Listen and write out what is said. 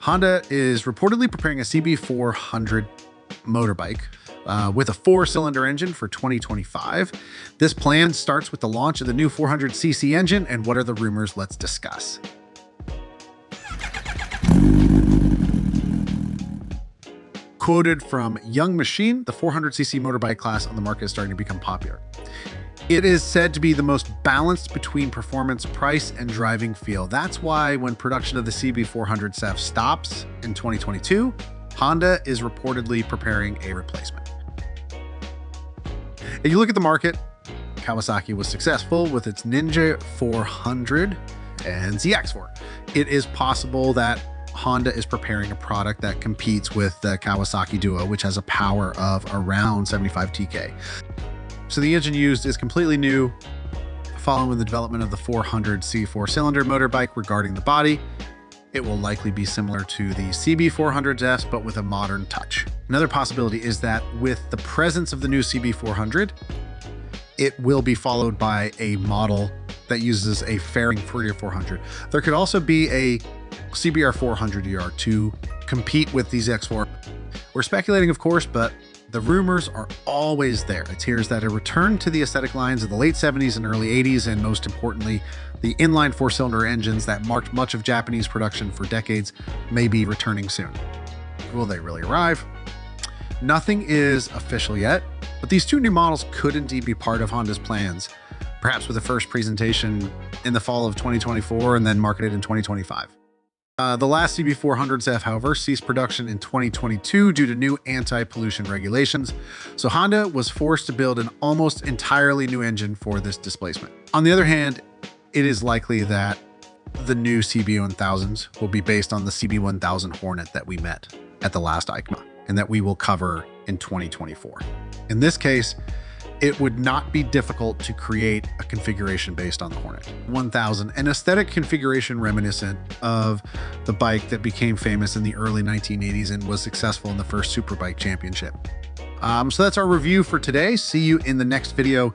Honda is reportedly preparing a CB400 motorbike with a 4-cylinder engine for 2025. This plan starts with the launch of the new 400cc engine, and what are the rumors? Let's discuss. Quoted from Young Machine, the 400cc motorbike class on the market is starting to become popular. It is said to be the most balanced between performance, price, and driving feel. That's why when production of the CB400 CEF stops in 2022, Honda is reportedly preparing a replacement. If you look at the market, Kawasaki was successful with its Ninja 400 and ZX4. It is possible that Honda is preparing a product that competes with the Kawasaki Duo, which has a power of around 75 TK. So the engine used is completely new, following the development of the 400C 4-cylinder motorbike. Regarding the body, it will likely be similar to the CB400S, but with a modern touch. Another possibility is that with the presence of the new CB400, it will be followed by a model that uses a fairing 400. There could also be a CBR400ER to compete with these X4. We're speculating, of course, but the rumors are always there. It appears that a return to the aesthetic lines of the late 70s and early 80s, and most importantly, the inline 4-cylinder engines that marked much of Japanese production for decades, may be returning soon. Will they really arrive? Nothing is official yet, but these two new models could indeed be part of Honda's plans, perhaps with a first presentation in the fall of 2024 and then marketed in 2025. The last CB400 CEF, however, ceased production in 2022 due to new anti-pollution regulations, so Honda was forced to build an almost entirely new engine for this displacement. On the other hand, it is likely that the new CB1000s will be based on the CB1000 Hornet that we met at the last EICMA and that we will cover in 2024. In this case, it would not be difficult to create a configuration based on the Hornet 1000, an aesthetic configuration reminiscent of the bike that became famous in the early 1980s and was successful in the first Superbike Championship. So that's our review for today. See you in the next video.